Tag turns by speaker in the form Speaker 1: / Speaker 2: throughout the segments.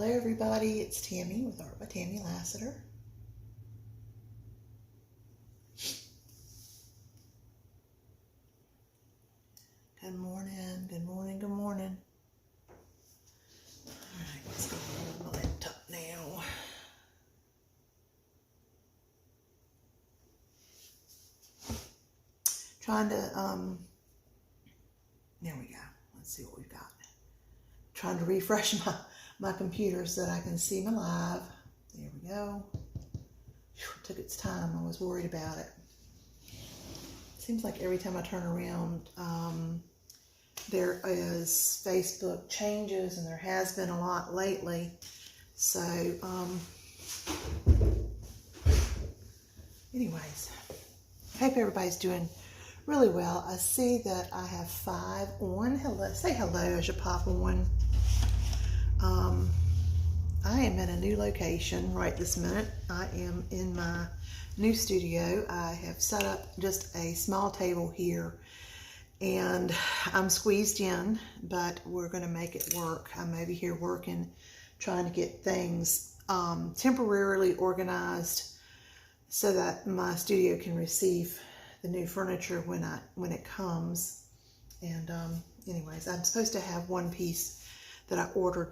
Speaker 1: Hello everybody, it's Tammy with Art by Tammy Lassiter. Good morning, good morning, good morning. Alright, let's go on my laptop now. Trying to, there we go. Let's see what we've got. Trying to refresh my computer so that I can see my live. There we go. Whew, it took its time. I was worried about it. Seems like every time I turn around, there is Facebook changes, and there has been a lot lately. So, anyways, I hope everybody's doing really well. I see that I have 5 on. Hello, say hello as you pop on. I am in a new location right this minute. I am in my new studio. I have set up just a small table here, and I'm squeezed in, but we're going to make it work. I'm over here working, trying to get things temporarily organized so that my studio can receive the new furniture when it comes. And anyways, I'm supposed to have one piece that I ordered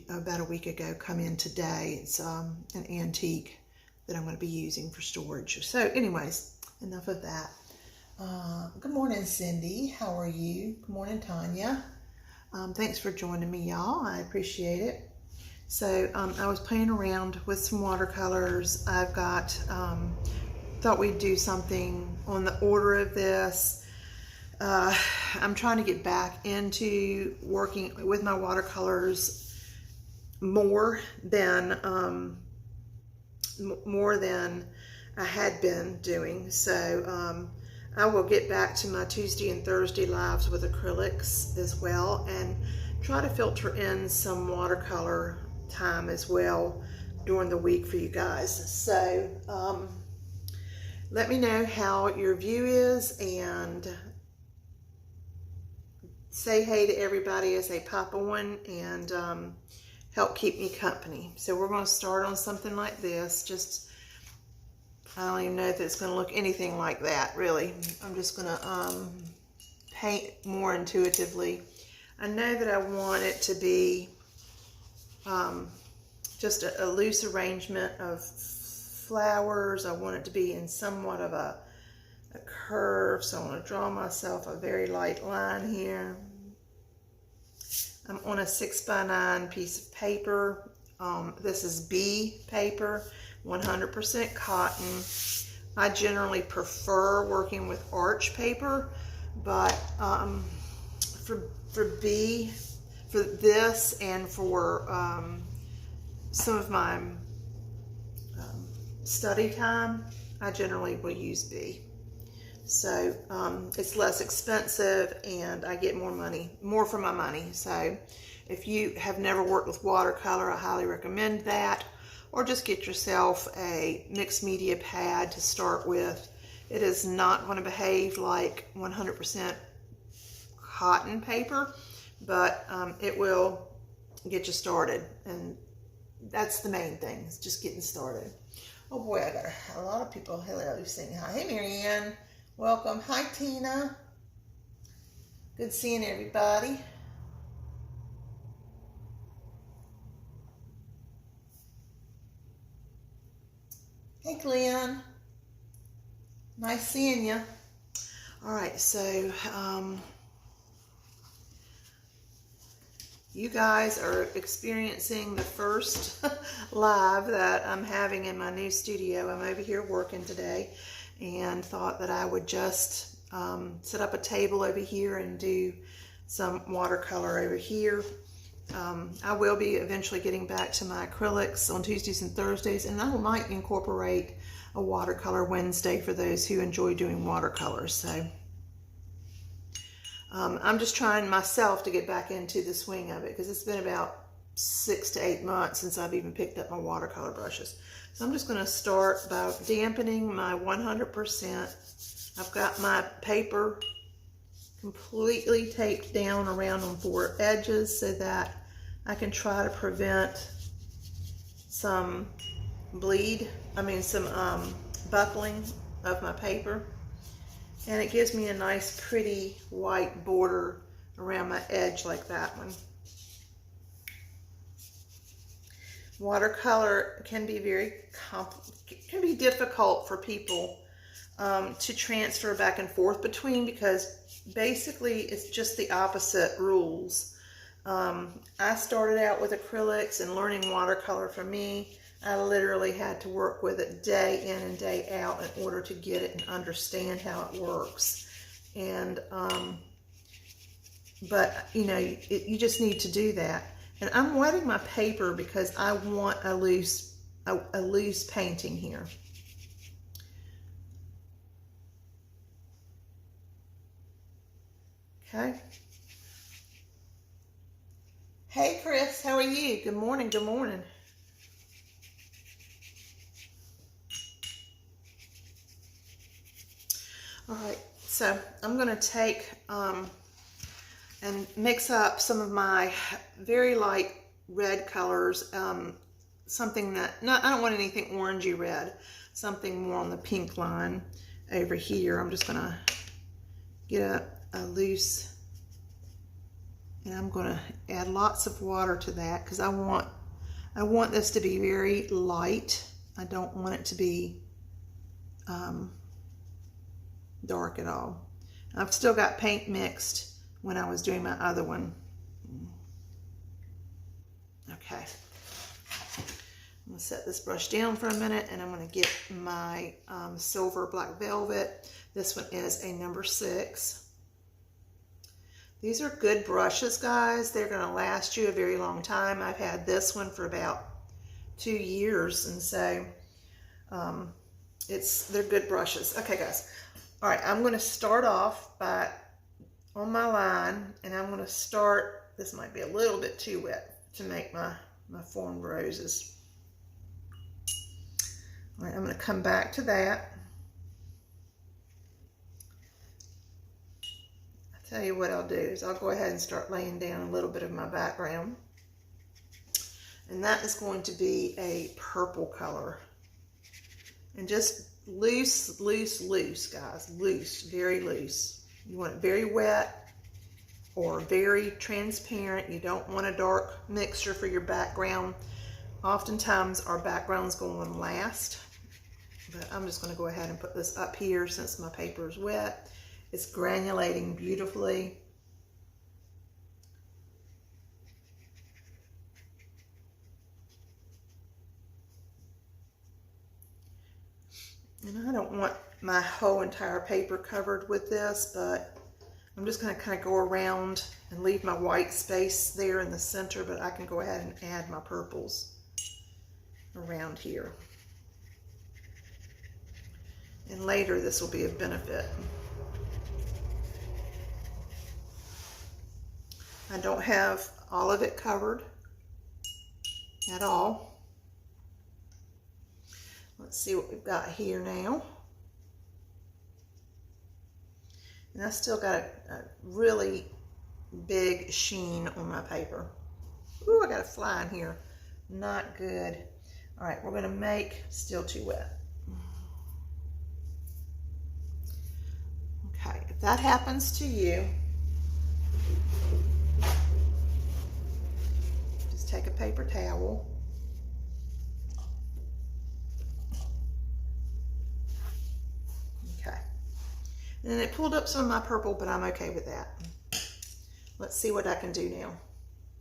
Speaker 1: about a week ago come in today. It's an antique that I'm going to be using for storage. So anyways, enough of that. Good morning, Cindy. How are you? Good morning, Tanya. Thanks for joining me, y'all. I appreciate it. So I was playing around with some watercolors. I've got, thought we'd do something on the order of this. I'm trying to get back into working with my watercolors more than I had been doing. So I will get back to my Tuesday and Thursday lives with acrylics as well, and try to filter in some watercolor time as well during the week for you guys. So let me know how your view is, and say hey to everybody as they pop on, and help keep me company. So we're going to start on something like this. Just, I don't even know if it's going to look anything like that, really. I'm just going to paint more intuitively. I know that I want it to be just a loose arrangement of flowers. I want it to be in somewhat of a curve, so I want to draw myself a very light line here. I'm on a 6x9 piece of paper. This is B paper, 100% cotton. I generally prefer working with arch paper, but for this and for some of my study time, I generally will use B. So it's less expensive, and I get more for my money. So if you have never worked with watercolor, I highly recommend that. Or just get yourself a mixed media pad to start with. It is not going to behave like 100% cotton paper, but it will get you started, and that's the main thing, is just getting started. Oh boy, I got a lot of people. Hello, saying hi. Hey, Marianne. Welcome. Hi, Tina. Good seeing everybody. Hey, Glenn. Nice seeing you. All right, so you guys are experiencing the first live that I'm having in my new studio. I'm over here working today, and thought that I would just set up a table over here and do some watercolor over here. I will be eventually getting back to my acrylics on Tuesdays and Thursdays, and I might incorporate a watercolor Wednesday for those who enjoy doing watercolors. So I'm just trying myself to get back into the swing of it, because it's been about 6 to 8 months since I've even picked up my watercolor brushes. So I'm just going to start by dampening my 100%. I've got my paper completely taped down around on 4 edges so that I can try to prevent some some buckling of my paper. And it gives me a nice pretty white border around my edge like that one. Watercolor can be difficult for people to transfer back and forth between, because basically it's just the opposite rules. I started out with acrylics, and learning watercolor for me, I literally had to work with it day in and day out in order to get it and understand how it works. And but you know, you just need to do that. And I'm wetting my paper because I want a loose painting here. Okay. Hey Chris, how are you? Good morning, good morning. All right, so I'm going to take and mix up some of my very light red colors, something that, I don't want anything orangey red, something more on the pink line over here. I'm just going to get a loose, and I'm going to add lots of water to that because I want this to be very light. I don't want it to be dark at all. I've still got paint mixed when I was doing my other one. Okay. I'm going to set this brush down for a minute, and I'm going to get my silver black velvet. This one is a number 6. These are good brushes, guys. They're going to last you a very long time. I've had this one for about 2 years, and so they're good brushes. Okay, guys. All right, I'm going to start off by on my line, and I'm going to start, this might be a little bit too wet to make my formed roses. All right, I'm going to come back to that. I'll tell you what I'll do is I'll go ahead and start laying down a little bit of my background. And that is going to be a purple color. And just loose, guys. Loose, very loose. You want it very wet or very transparent. You don't want a dark mixture for your background. Oftentimes our background's going last, but I'm just going to go ahead and put this up here since my paper is wet. It's granulating beautifully. And I don't want my whole entire paper covered with this, but I'm just going to kind of go around and leave my white space there in the center, but I can go ahead and add my purples around here. And later this will be a benefit. I don't have all of it covered at all. Let's see what we've got here now. And I still got a really big sheen on my paper. Ooh, I got a fly in here. Not good. All right, we're going to make, still too wet. Okay, if that happens to you, just take a paper towel. And then it pulled up some of my purple, but I'm okay with that. Let's see what I can do now,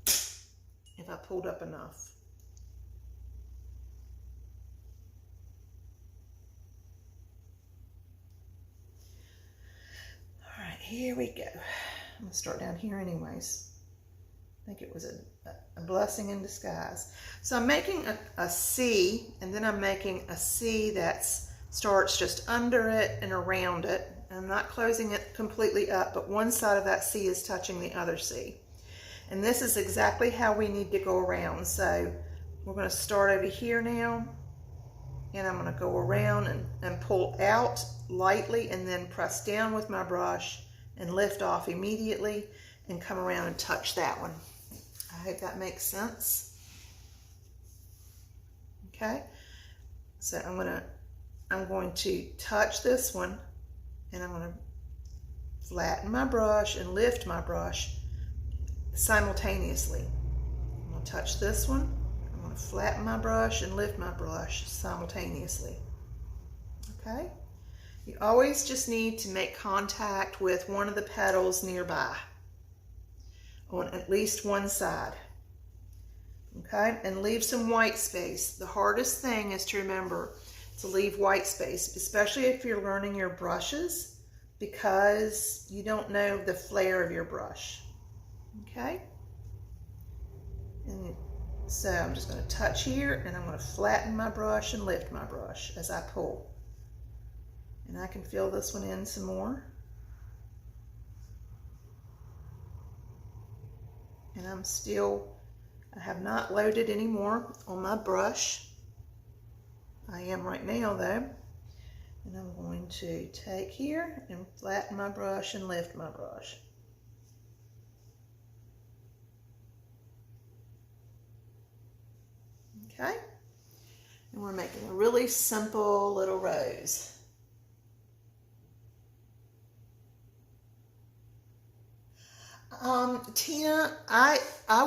Speaker 1: if I pulled up enough. All right, here we go. I'm gonna start down here anyways. I think it was a blessing in disguise. So I'm making a C, and then I'm making a C that starts just under it and around it. I'm not closing it completely up, but one side of that C is touching the other C. And this is exactly how we need to go around. So we're going to start over here now, and I'm going to go around and pull out lightly, and then press down with my brush and lift off immediately and come around and touch that one. I hope that makes sense. okay? So I'm going to touch this one, and I'm going to flatten my brush and lift my brush simultaneously. I'm going to touch this one, I'm going to flatten my brush and lift my brush simultaneously, okay? You always just need to make contact with one of the petals nearby on at least one side, okay? And leave some white space. The hardest thing is to remember to leave white space, especially if you're learning your brushes, because you don't know the flare of your brush, okay? And so I'm just going to touch here, and I'm going to flatten my brush and lift my brush as I pull. And I can fill this one in some more. And I have not loaded any more on my brush. I am right now though. And I'm going to take here and flatten my brush and lift my brush. Okay? And we're making a really simple little rose. Tina, I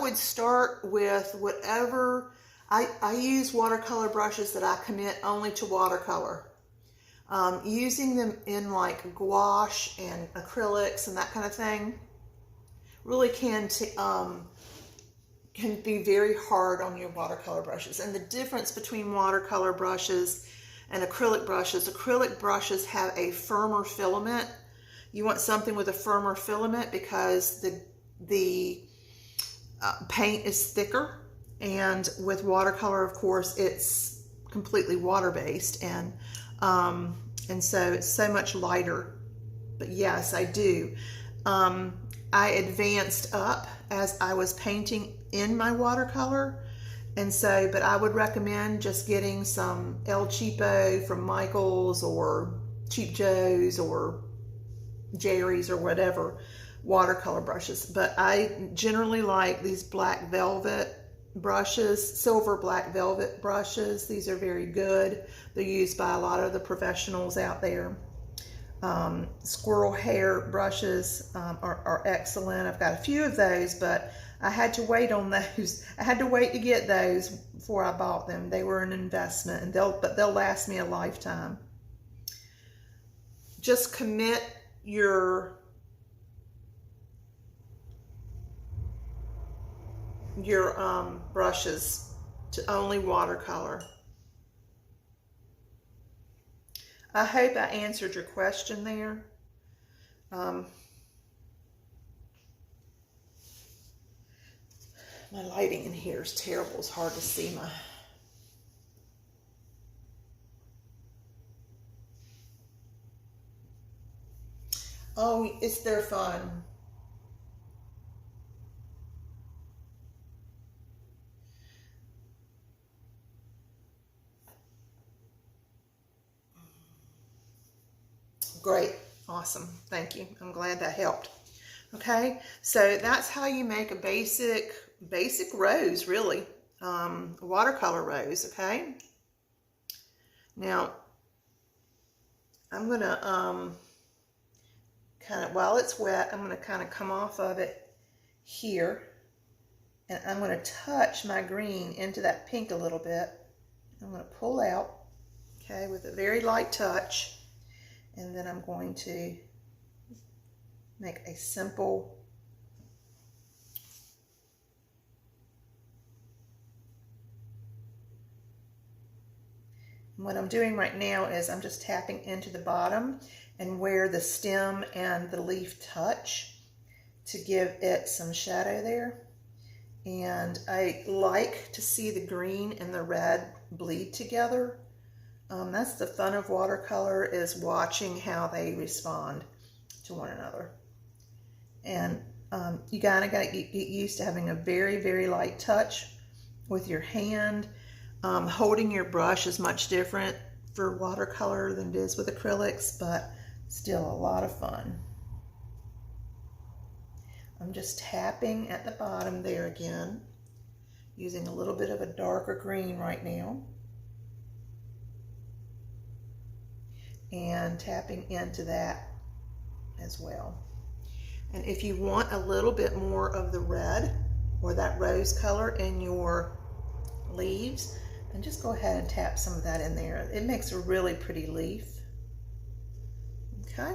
Speaker 1: would start with whatever, I use watercolor brushes that I commit only to watercolor. Using them in like gouache and acrylics and that kind of thing really can be very hard on your watercolor brushes. And the difference between watercolor brushes and acrylic brushes have a firmer filament. You want something with a firmer filament because the paint is thicker, and with watercolor, of course, it's completely water-based, and so it's so much lighter. But yes, I do. I advanced up as I was painting in my watercolor, and so, but I would recommend just getting some El Cheapo from Michael's or Cheap Joe's or Jerry's or whatever watercolor brushes. But I generally like these black velvet brushes, silver black velvet brushes. These are very good. They're used by a lot of the professionals out there. Squirrel hair brushes are excellent. I've got a few of those, but I had to wait on those. I had to wait to get those before I bought them. They were an investment, and they'll last me a lifetime. Just commit your brushes to only watercolor. I hope I answered your question there. My lighting in here is terrible. It's hard to see my... Oh, it's their fun. Great. Awesome. Thank you. I'm glad that helped. Okay. So that's how you make a basic rose, really. A watercolor rose. Okay. Now, I'm going to, while it's wet, I'm going to kind of come off of it here, and I'm going to touch my green into that pink a little bit. I'm going to pull out, okay, with a very light touch, and then I'm going to make a simple what I'm doing right now is I'm just tapping into the bottom and where the stem and the leaf touch to give it some shadow there. And I like to see the green and the red bleed together. That's the fun of watercolor, is watching how they respond to one another. And you gotta get used to having a very, very light touch with your hand. Holding your brush is much different for watercolor than it is with acrylics, but still a lot of fun. I'm just tapping at the bottom there again, using a little bit of a darker green right now. and tapping into that as well. And if you want a little bit more of the red or that rose color in your leaves, then just go ahead and tap some of that in there. It makes a really pretty leaf. Okay.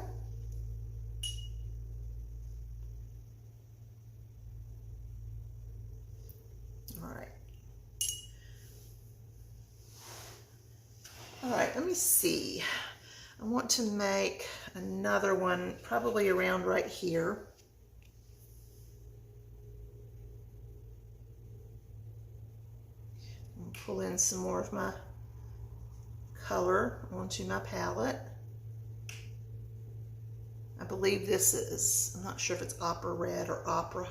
Speaker 1: All right. All right, let me see. I want to make another one probably around right here. I'll pull in some more of my color onto my palette. I believe this is, I'm not sure if it's opera red or opera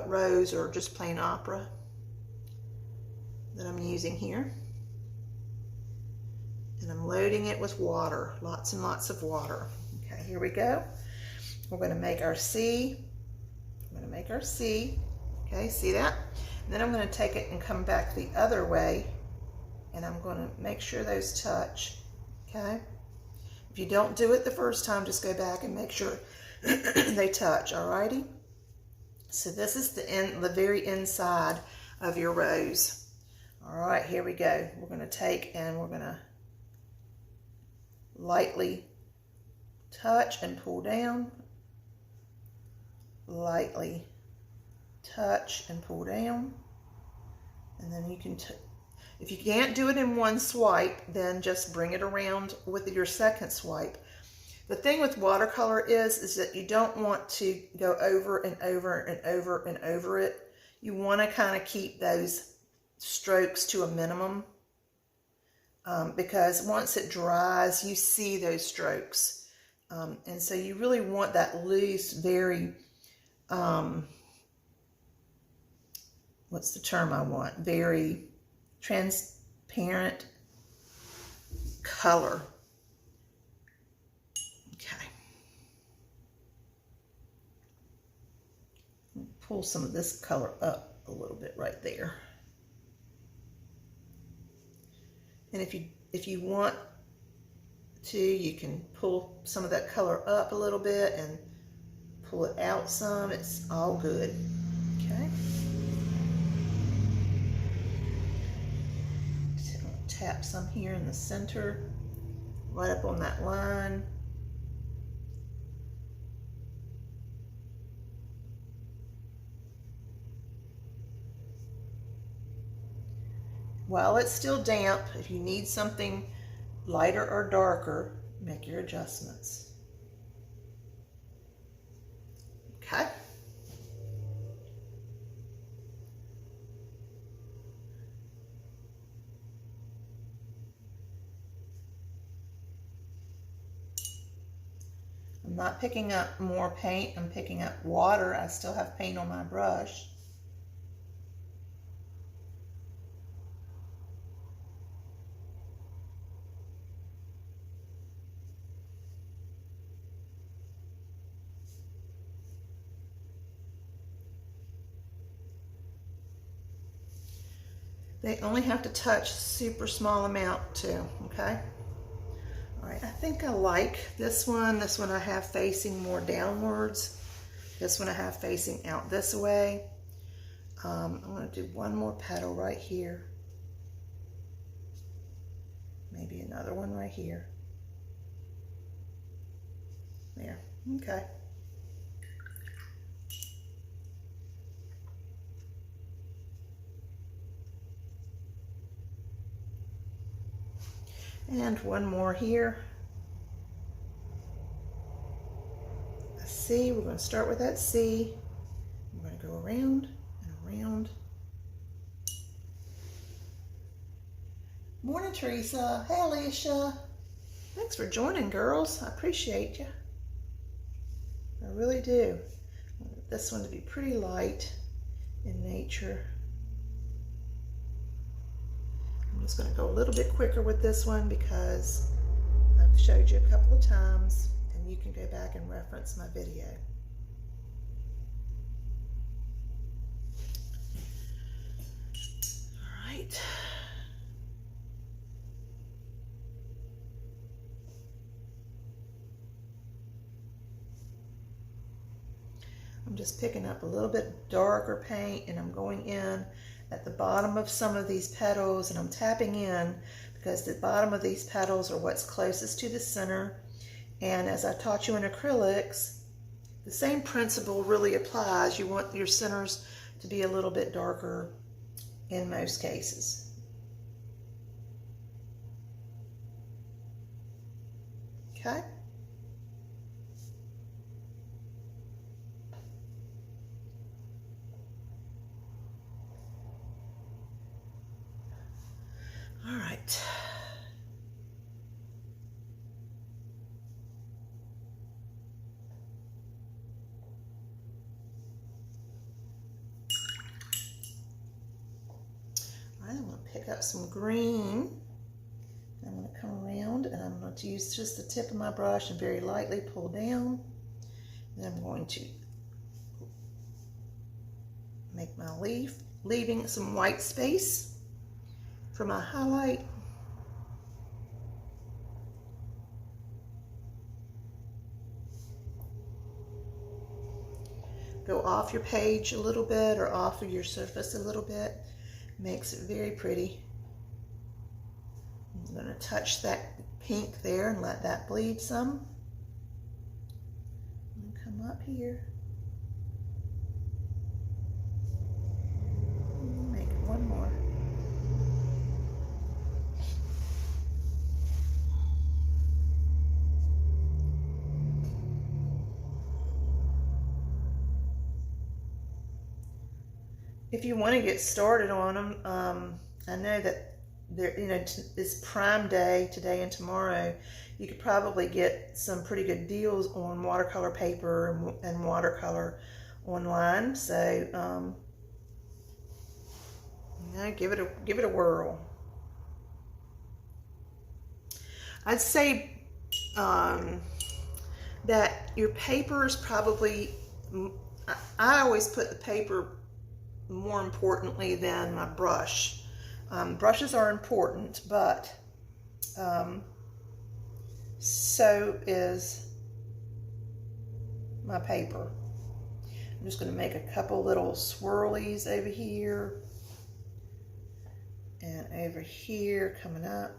Speaker 1: rose or just plain opera that I'm using here. And I'm loading it with water, lots and lots of water. Okay, here we go. We're going to make our C. I'm going to make our C. Okay, see that? And then I'm going to take it and come back the other way, and I'm going to make sure those touch. Okay? If you don't do it the first time, just go back and make sure they touch. Alrighty? So this is the very inside of your rose. All right, here we go. We're going to take and we're going to lightly touch and pull down, lightly touch and pull down, and then you can, if you can't do it in one swipe, then just bring it around with your second swipe. The thing with watercolor is that you don't want to go over and over and over and over it. You want to kind of keep those strokes to a minimum. Because once it dries, you see those strokes. And so you really want that loose, very, what's the term I want? Very transparent color. Okay. Pull some of this color up a little bit right there. And if you want to, you can pull some of that color up a little bit and pull it out some. It's all good. Okay. So tap some here in the center, right up on that line. While it's still damp, if you need something lighter or darker, make your adjustments. Okay. I'm not picking up more paint, I'm picking up water. I still have paint on my brush. They only have to touch a super small amount too, okay? All right, I think I like this one. This one I have facing more downwards. This one I have facing out this way. I'm gonna do one more petal right here. Maybe another one right here. There, okay. And one more here. A C, we're going to start with that C. We're going to go around and around. Morning, Teresa. Hey, Alicia. Thanks for joining, girls. I appreciate you. I really do. I want this one to be pretty light in nature. I'm just going to go a little bit quicker with this one because I've showed you a couple of times and you can go back and reference my video. All right. I'm just picking up a little bit darker paint and I'm going in at the bottom of some of these petals and I'm tapping in because the bottom of these petals are what's closest to the center. And as I taught you in acrylics, the same principle really applies. You want your centers to be a little bit darker in most cases. Okay. All right. I'm going to pick up some green. I'm going to come around and I'm going to use just the tip of my brush and very lightly pull down. And I'm going to make my leaf, leaving some white space for my highlight. Go off your page a little bit or off of your surface a little bit. Makes it very pretty. I'm going to touch that pink there and let that bleed some. And come up here. Make it one more. If you want to get started on them, I know that there, it's Prime Day today and tomorrow. You could probably get some pretty good deals on watercolor paper and watercolor online. So, give it a whirl. I'd say that your paper is probably. I always put the paper more importantly than my brush. Brushes are important, but so is my paper. I'm just going to make a couple little swirlies over here and over here coming up.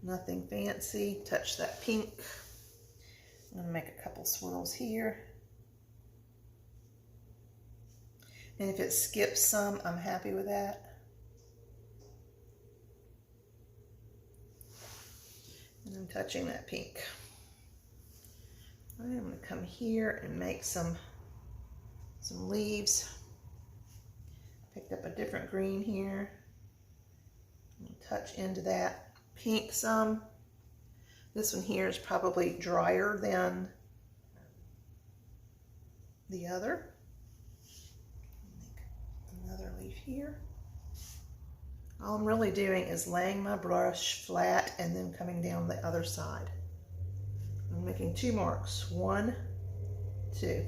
Speaker 1: Nothing fancy. Touch that pink. I'm going to make a couple swirls here. And if it skips some, I'm happy with that. And I'm touching that pink. All right, I'm going to come here and make some leaves. Picked up a different green here. I'm going to touch into that pink some. This one here is probably drier than the other. Another leaf here. All I'm really doing is laying my brush flat and then coming down the other side. I'm making 2 marks. 1, 2.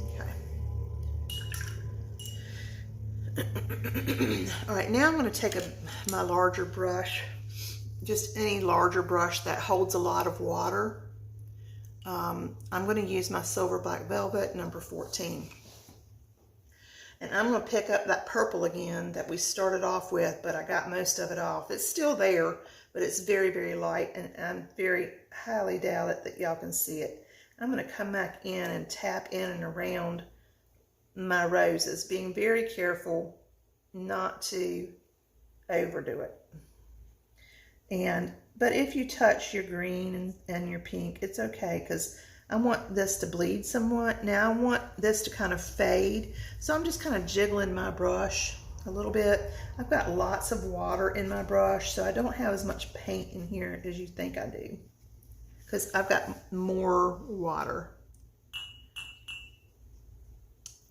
Speaker 1: Okay. All right, now I'm going to take my larger brush, just any larger brush that holds a lot of water. I'm going to use my Silver Black Velvet number 14. And I'm going to pick up that purple again that we started off with, but I got most of it off. It's still there, but it's very, very light, and I'm very highly doubt it that y'all can see it. I'm going to come back in and tap in and around my roses, being very careful not to overdo it. But if you touch your green and your pink, it's okay, because I want this to bleed somewhat. Now I want this to kind of fade, so I'm just kind of jiggling my brush a little bit. I've got lots of water in my brush, so I don't have as much paint in here as you think I do, because I've got more water.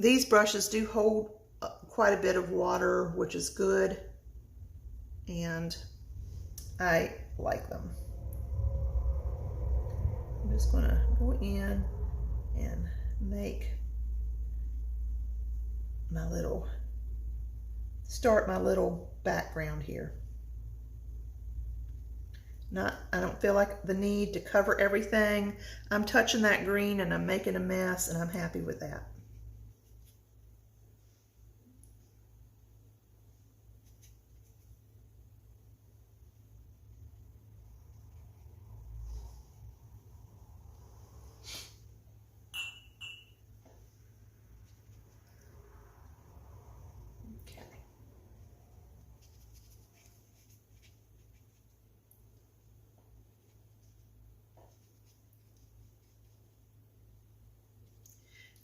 Speaker 1: These brushes do hold quite a bit of water, which is good, and I like them. I'm just going to go in and make start my little background here. I don't feel like the need to cover everything. I'm touching that green and I'm making a mess, and I'm happy with that.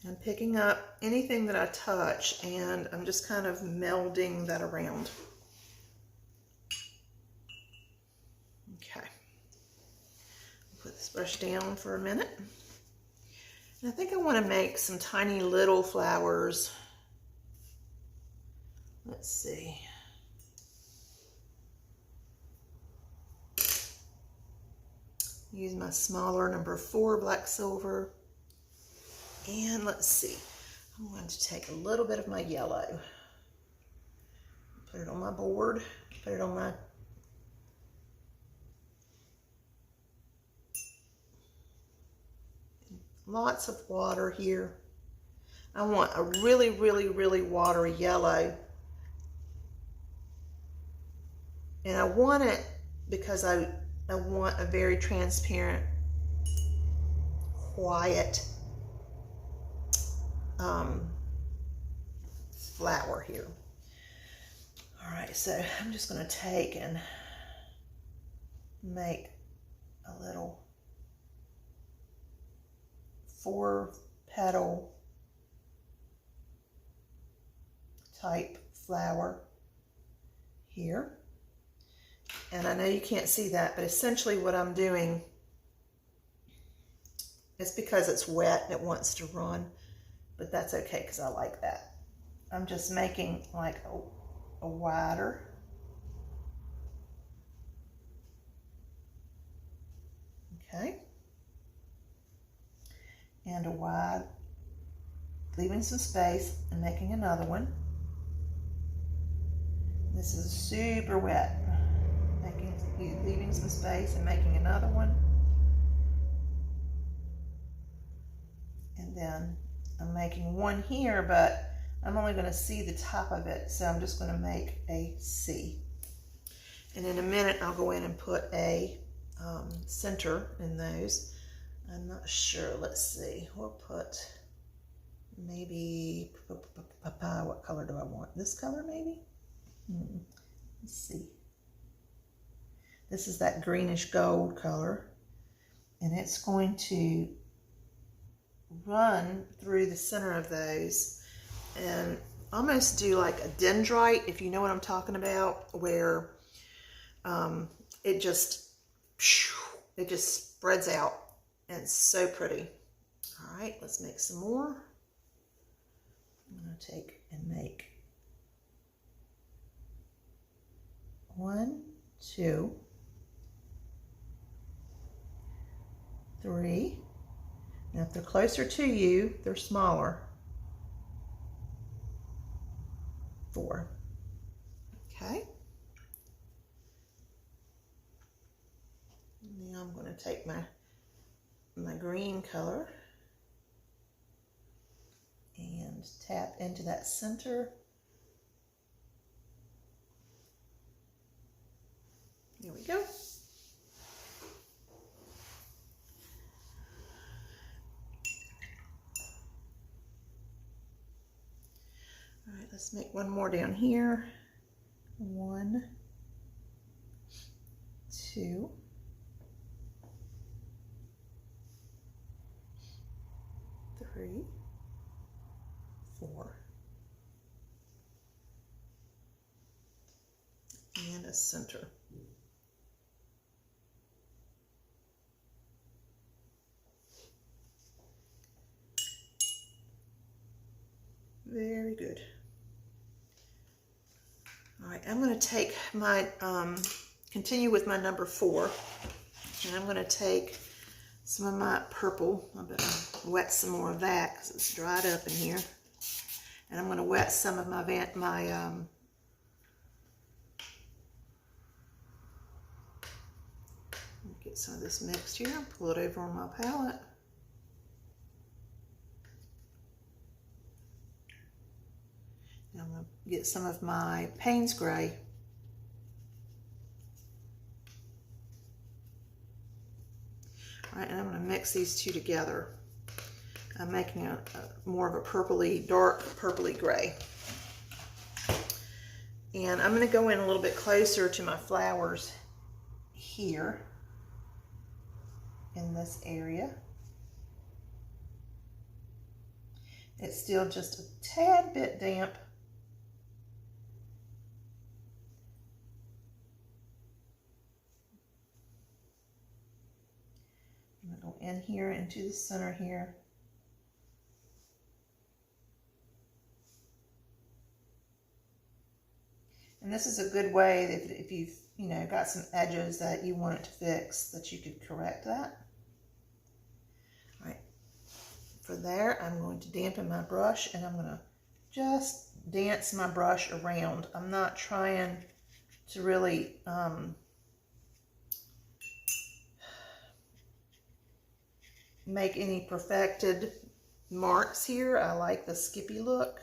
Speaker 1: I'm picking up anything that I touch, and I'm just kind of melding that around. Okay. Put this brush down for a minute. And I think I want to make some tiny little flowers. Let's see. Use my smaller number 4 black silver. And let's see, I'm going to take a little bit of my yellow, put it on my board, put it on my, lots of water here. I want a really, really, really watery yellow. And I want it because I want a very transparent, quiet flower here. All right, so I'm just going to take and make a little 4-petal type flower here. And I know you can't see that, but essentially what I'm doing, it's because it's wet and it wants to run, but that's okay because I like that. I'm just making like a wider, okay, and a wide, leaving some space and making another one. This is super wet, leaving some space and making another one. And then I'm making one here, but I'm only going to see the top of it, so I'm just going to make a C. And in a minute, I'll go in and put a center in those. I'm not sure. Let's see. We'll put maybe, what color do I want? This color maybe? Let's see. This is that greenish gold color, and it's going to run through the center of those and almost do like a dendrite, if you know what I'm talking about, where it just spreads out, and it's so pretty. All right, let's make some more. I'm going to take and make 1, 2, 3. Now, if they're closer to you, they're smaller. 4. Okay. Now I'm going to take my green color and tap into that center. There we go. All right, let's make one more down here. 1, 2, 3, 4, and a center. Very good. All right, I'm going to take my, continue with my number 4, and I'm going to take some of my purple. I better wet some more of that because it's dried up in here. And I'm going to wet some of my get some of this mixed here, pull it over on my palette. Now I'm going to get some of my Payne's Gray. All right, and I'm going to mix these two together. I'm making a more of a purpley, dark purpley gray. And I'm going to go in a little bit closer to my flowers here in this area. It's still just a tad bit damp. I'm going to go in here into the center here. And this is a good way if you've, got some edges that you want it to fix, that you could correct that. All right, for there, I'm going to dampen my brush and I'm going to just dance my brush around. I'm not trying to really make any perfected marks here. I like the skippy look.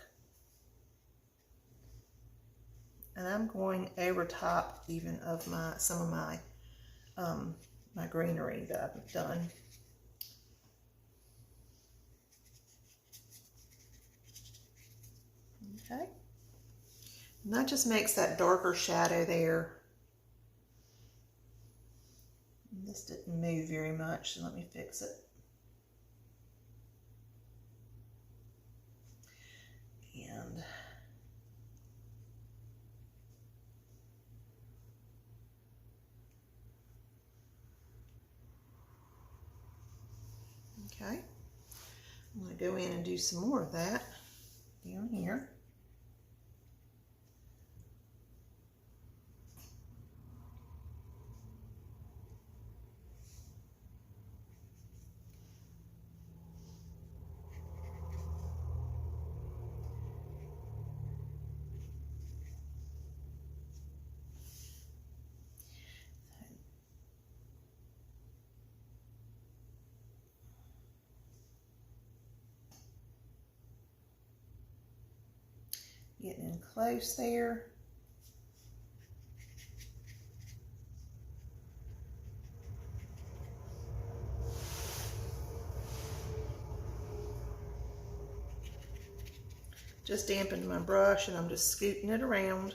Speaker 1: And I'm going over top even of some of my my greenery that I've done. Okay. And that just makes that darker shadow there. And this didn't move very much, so let me fix it. And okay, I'm going to go in and do some more of that down here. Getting in close there. Just dampened my brush and I'm just scooting it around.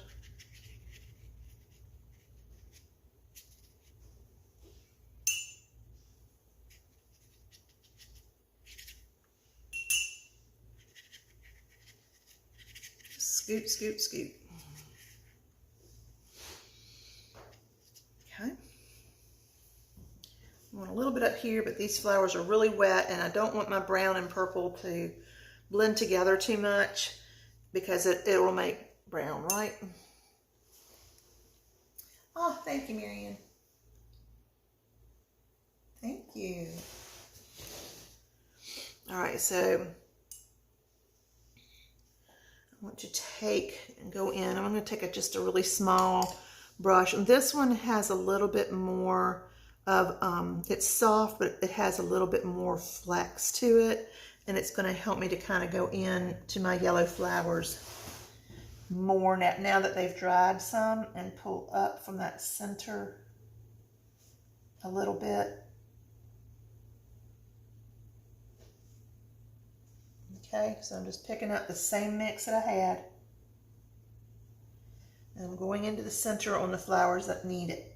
Speaker 1: Scoop, scoop, scoop. Okay. I want a little bit up here, but these flowers are really wet and I don't want my brown and purple to blend together too much because it will make brown, right? Oh, thank you, Marianne. Thank you. All right, so I want to take and go in. I'm going to take just a really small brush. And this one has a little bit more of, it's soft, but it has a little bit more flex to it. And it's going to help me to kind of go in to my yellow flowers more now that they've dried some, and pull up from that center a little bit. Okay, so I'm just picking up the same mix that I had. And I'm going into the center on the flowers that need it.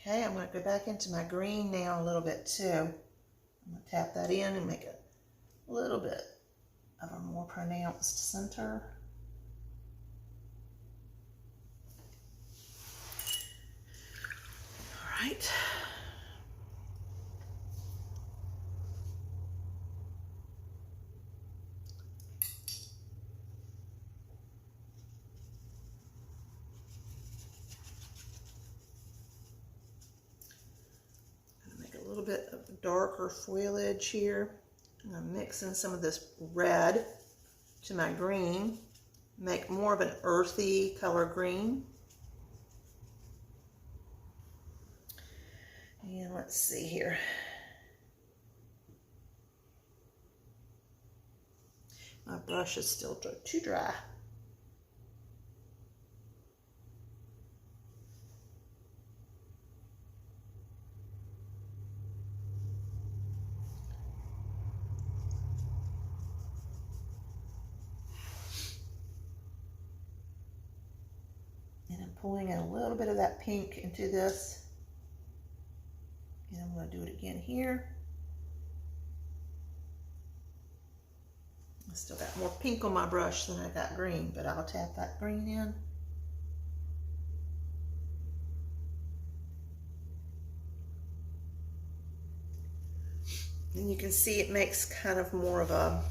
Speaker 1: Okay, I'm going to go back into my green now a little bit too. I'm going to tap that in and make a a little bit of a more pronounced center. All right. A little bit of darker foliage here. I'm mixing some of this red to my green, make more of an earthy color green. And let's see here. My brush is still too dry. And I'm pulling in a little bit of that pink into this. And I'm going to do it again here. I still got more pink on my brush than I got green, but I'll tap that green in. And you can see it makes kind of more of a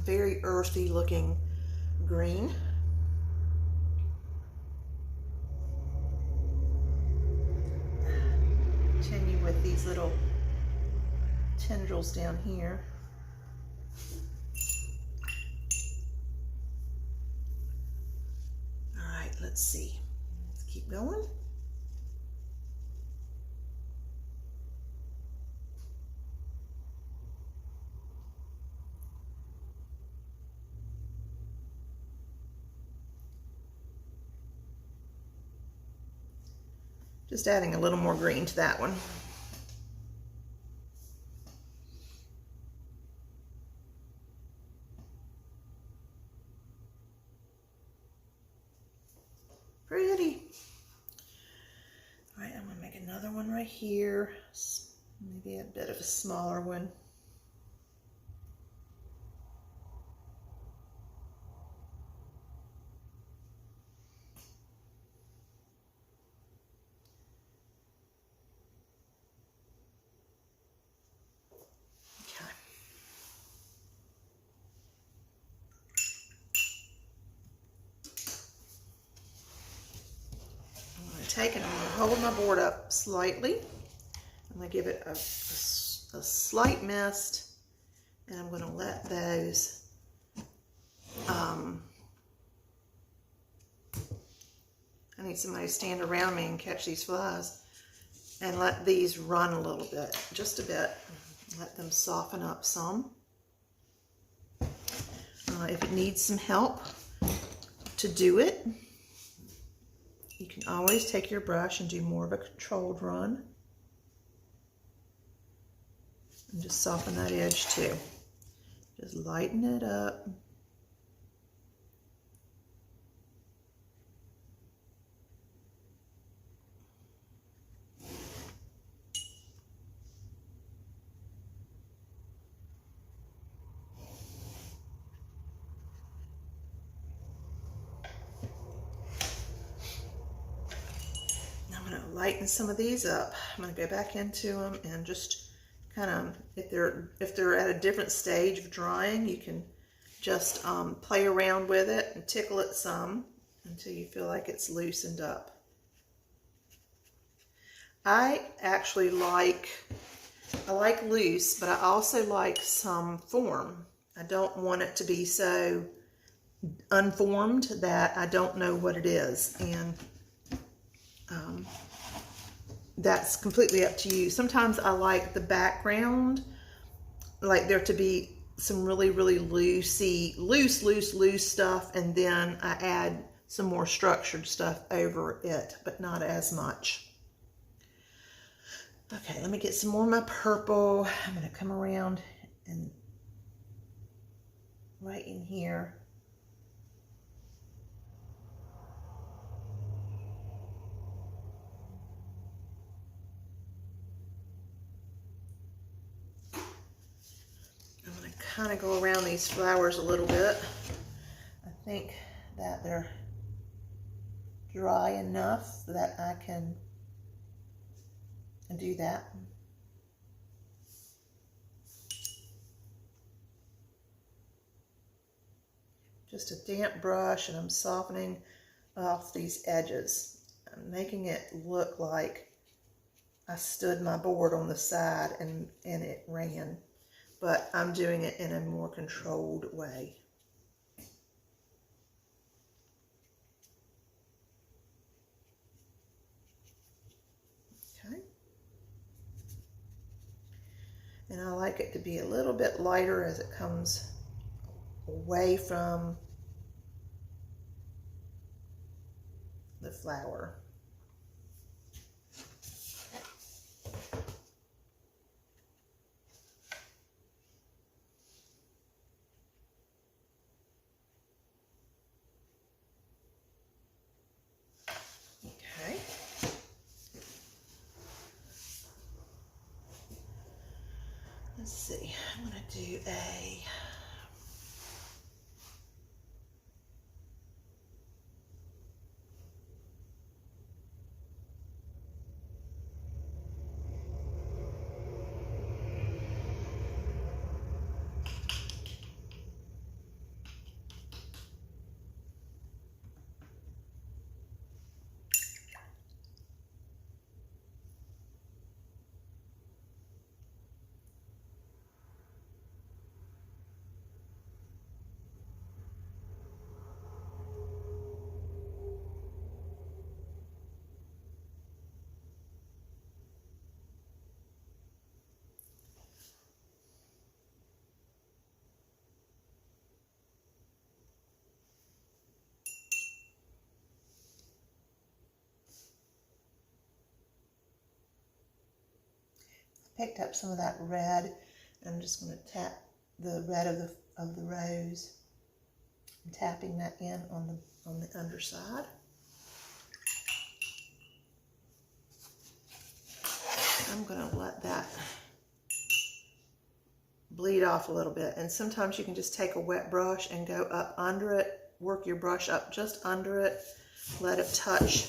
Speaker 1: very earthy looking green. Continue with these little tendrils down here. All right, let's see. Let's keep going. Just adding a little more green to that one. Pretty. All right, I'm gonna make another one right here. Maybe a bit of a smaller one. Take and I'm going to hold my board up slightly. I'm going to give it a slight mist, and I'm going to let those I need somebody to stand around me and catch these flies, and let these run a little bit, just a bit. Let them soften up some. If it needs some help to do it, you can always take your brush and do more of a controlled run. And just soften that edge too. Just lighten it up. Lighten some of these up. I'm going to go back into them and just kind of, if they're at a different stage of drying, you can just play around with it and tickle it some until you feel like it's loosened up. I actually like loose, but I also like some form. I don't want it to be so unformed that I don't know what it is, and that's completely up to you. Sometimes I like the background, like there to be some really loose stuff, and then I add some more structured stuff over it, but not as much. Okay, let me get some more of my purple. I'm going to come around and right in here. kind of go around these flowers a little bit. I think that they're dry enough that I can do that. Just a damp brush, and I'm softening off these edges. I'm making it look like I stood my board on the side and it ran, but I'm doing it in a more controlled way. Okay. And I like it to be a little bit lighter as it comes away from the flower. Okay. Let's see, I'm going to do a picked up some of that red. I'm just going to tap the red of the rose. I'm tapping that in on the underside. I'm going to let that bleed off a little bit, and sometimes you can just take a wet brush and go up under it, work your brush up just under it, let it touch.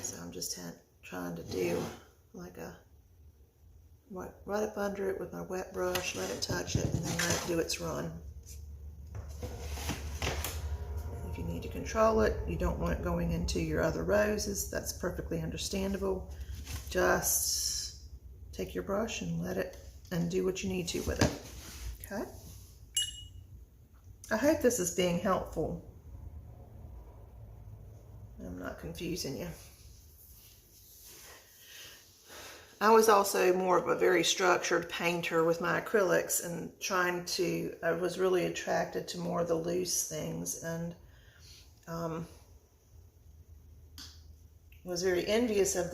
Speaker 1: So I'm just trying to do like a right up under it with my wet brush, let it touch it, and then let it do its run. If you need to control it, you don't want it going into your other roses, that's perfectly understandable. Just take your brush and let it, and do what you need to with it. Okay? I hope this is being helpful. I'm not confusing you. I was also more of a very structured painter with my acrylics, and I was really attracted to more of the loose things, and was very envious of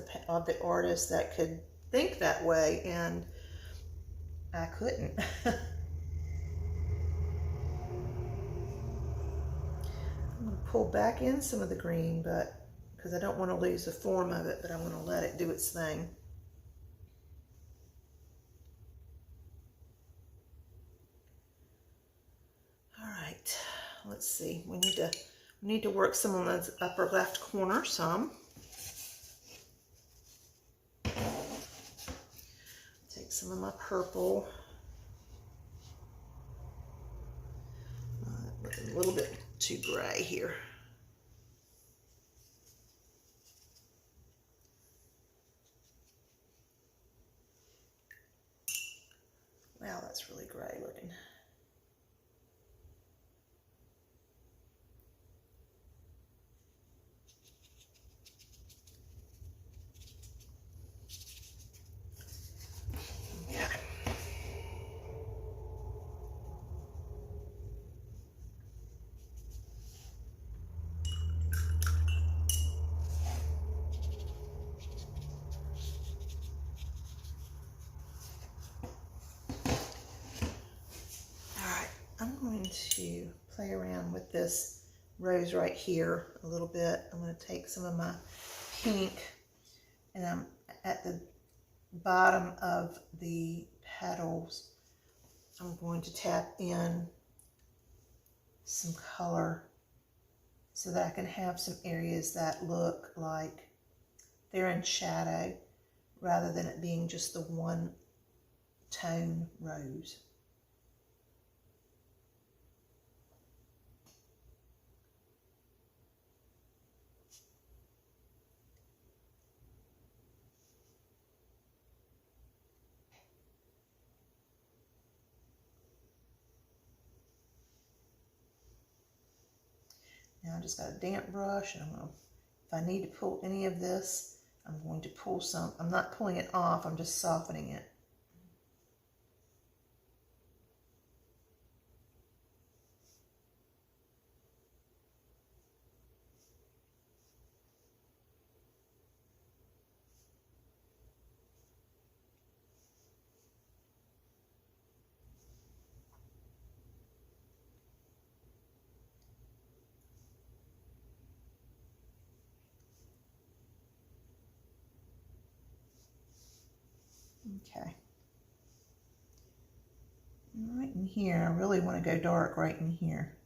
Speaker 1: the artists that could think that way, and I couldn't. I'm going to pull back in some of the green, because I don't want to lose the form of it, but I want to let it do its thing. Let's see, we need to work some on the upper left corner some. Take some of my purple. Looking a little bit too gray here. Wow, that's really gray looking. I'm going to play around with this rose right here a little bit. I'm going to take some of my pink, and I'm at the bottom of the petals. I'm going to tap in some color so that I can have some areas that look like they're in shadow rather than it being just the one tone rose. Now I just got a damp brush, and if I need to pull any of this, I'm going to pull some. I'm not pulling it off, I'm just softening it. Okay. Right in here, I really want to go dark right in here.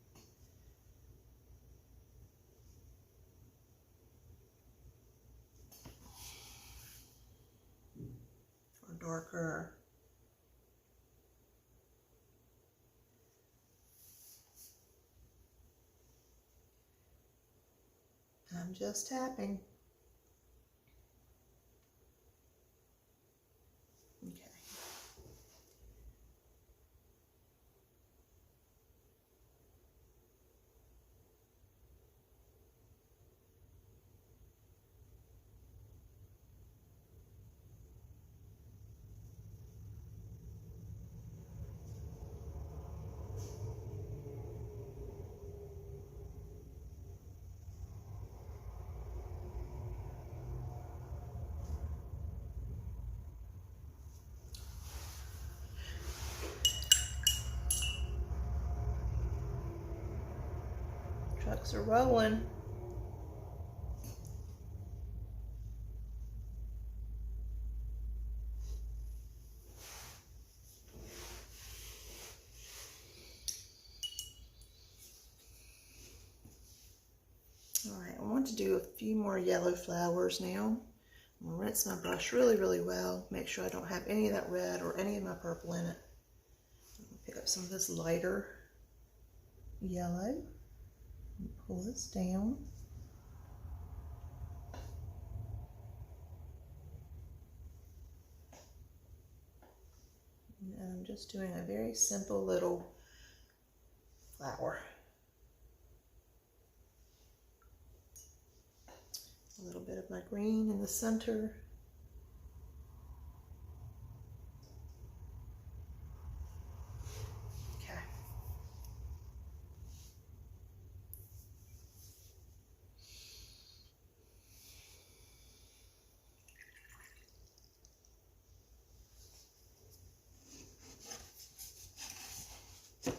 Speaker 1: Or darker. I'm just tapping. Okay. Trucks are rolling. All right, I want to do a few more yellow flowers now. I'm going to rinse my brush really, really well. Make sure I don't have any of that red or any of my purple in it. Pick up some of this lighter yellow and pull this down. And I'm just doing a very simple little flower. A little bit of my green in the center. Okay. Okay.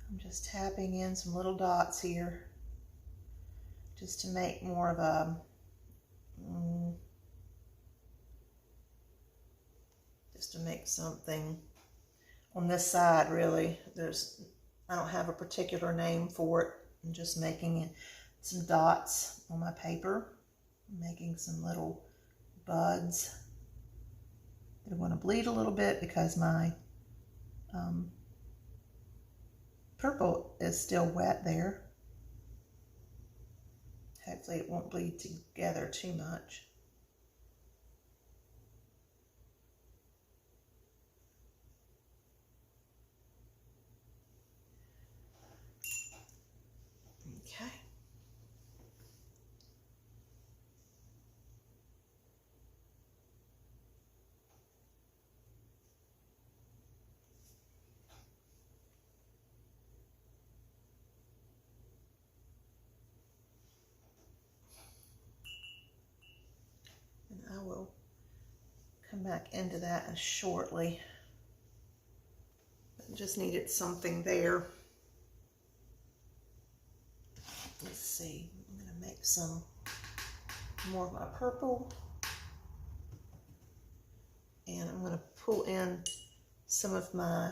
Speaker 1: I'm just tapping in some little dots here just to make more of a just to make something on this side. Really, I don't have a particular name for it. I'm just making some dots on my paper, making some little buds that are going to bleed a little bit because my purple is still wet there. Hopefully it won't bleed together too much. will come back into that shortly. Just needed something there. Let's see, I'm going to make some more of my purple. And I'm going to pull in some of my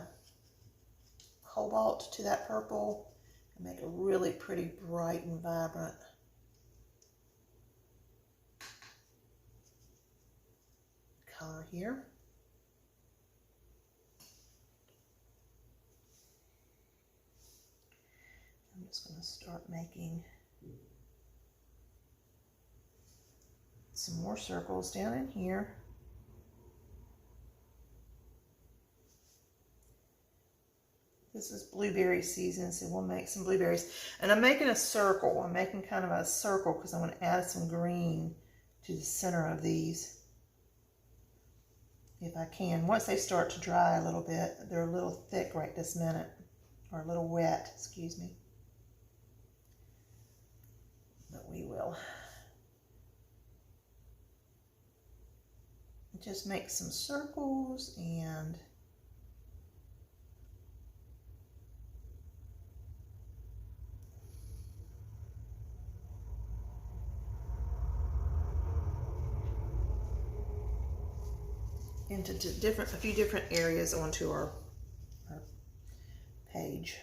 Speaker 1: cobalt to that purple and make a really pretty bright and vibrant color here. I'm just going to start making some more circles down in here. This is blueberry season, so we'll make some blueberries. And I'm making a circle. I'm making kind of a circle because I want to add some green to the center of these, if I can. Once they start to dry a little bit, they're a little thick right this minute, or a little wet, excuse me. But we will just make some circles and into a few different areas onto our page.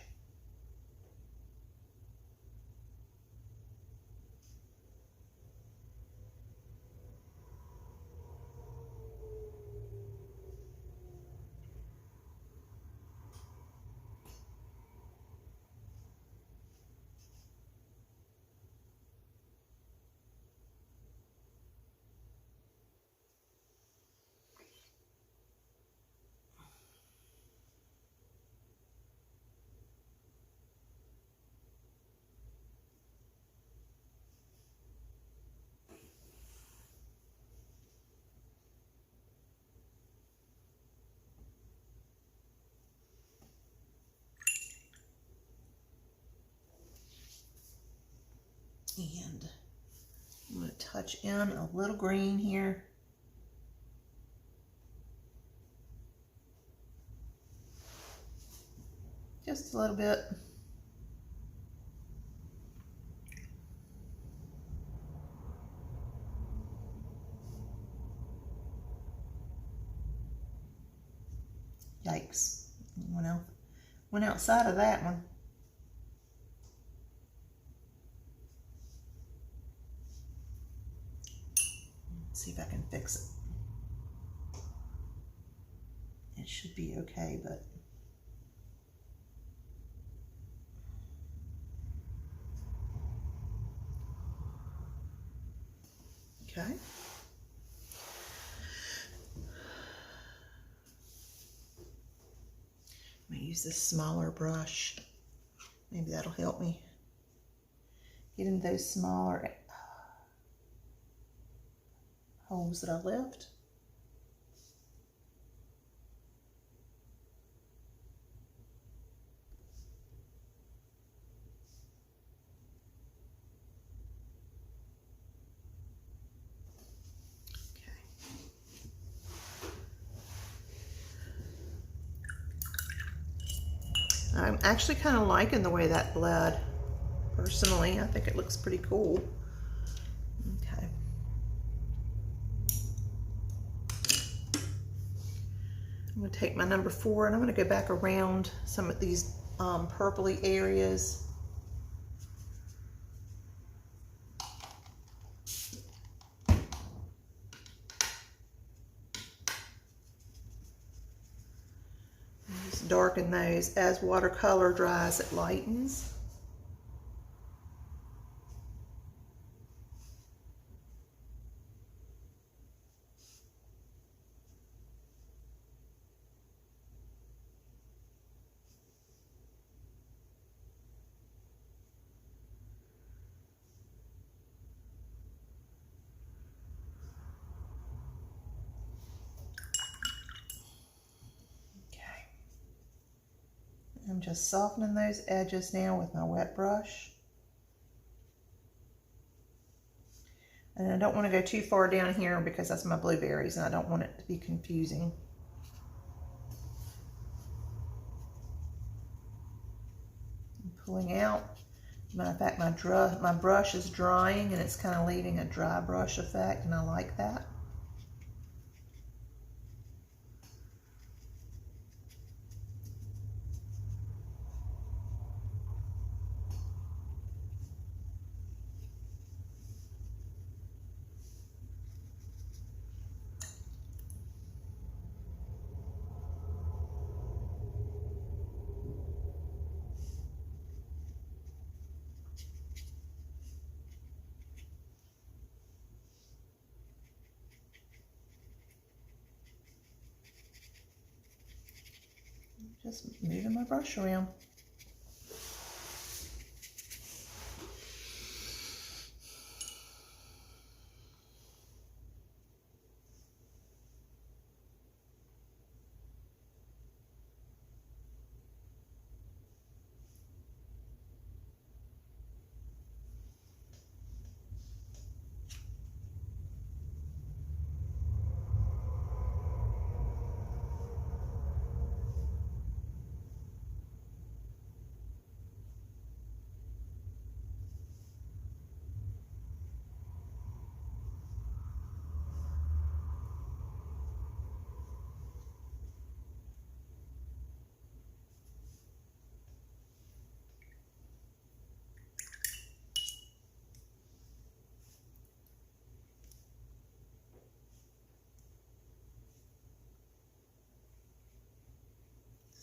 Speaker 1: And I'm going to touch in a little green here. Just a little bit. Yikes. Went outside of that one. See if I can fix it. It should be okay, but okay. I'm gonna use this smaller brush. Maybe that'll help me get in those smaller holes that I left. I'm actually kind of liking the way that bled. Personally, I think it looks pretty cool. Okay. I'm going to take my number 4 and I'm going to go back around some of these purpley areas. Just darken those. As watercolor dries, it lightens. I'm just softening those edges now with my wet brush. And I don't want to go too far down here because that's my blueberries and I don't want it to be confusing. I'm pulling out. Matter of fact, my brush is drying and it's kind of leaving a dry brush effect, and I like that. Just moving my brush around.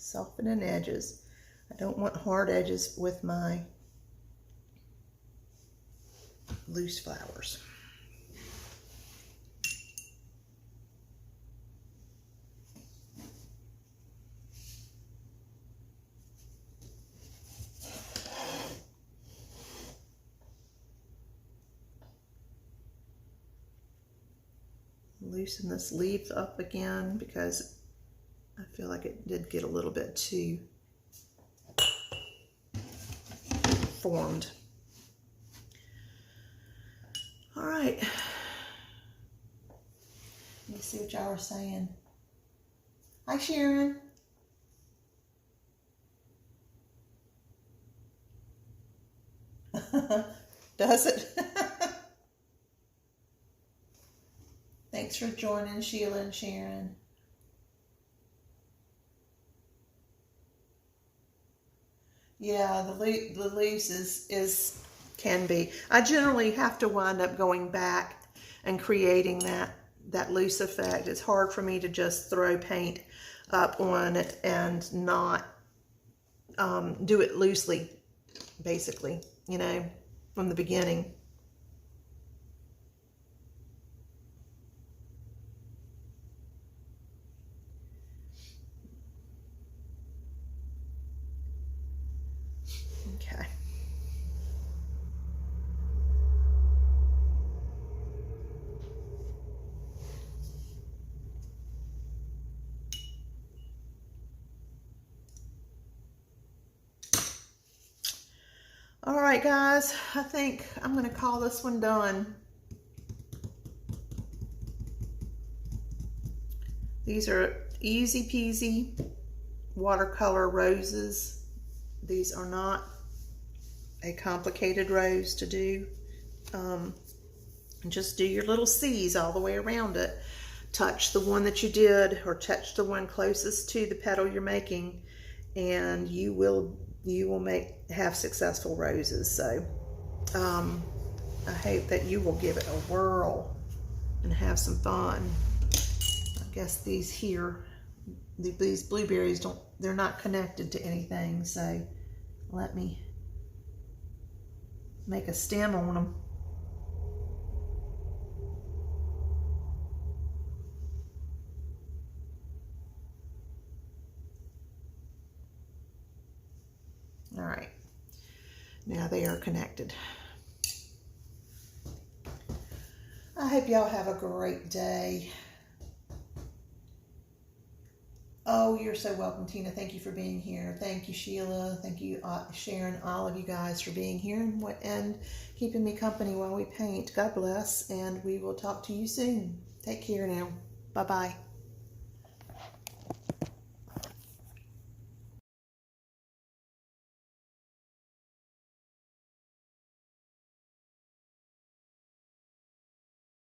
Speaker 1: Softening edges. I don't want hard edges with my loose flowers. Loosen this leaf up again because I feel like it did get a little bit too formed. All right. Let me see what y'all are saying. Hi, Sharon. Does it? Thanks for joining, Sheila and Sharon. Yeah, the loose can be. I generally have to wind up going back and creating that loose effect. It's hard for me to just throw paint up on it and not do it loosely, basically, you know, from the beginning. Okay. All right, guys, I think I'm going to call this one done. These are easy peasy watercolor roses. These are not a complicated rose to do. Just do your little C's all the way around it. Touch the one that you did, or touch the one closest to the petal you're making, and you will have successful roses. So I hope that you will give it a whirl and have some fun. I guess these here, these blueberries they're not connected to anything, so let me make a stem on them. All right, now they are connected. I hope y'all have a great day. Oh, you're so welcome, Tina. Thank you for being here. Thank you, Sheila. Thank you, Sharon, all of you guys for being here and keeping me company while we paint. God bless, and we will talk to you soon. Take care now. Bye-bye.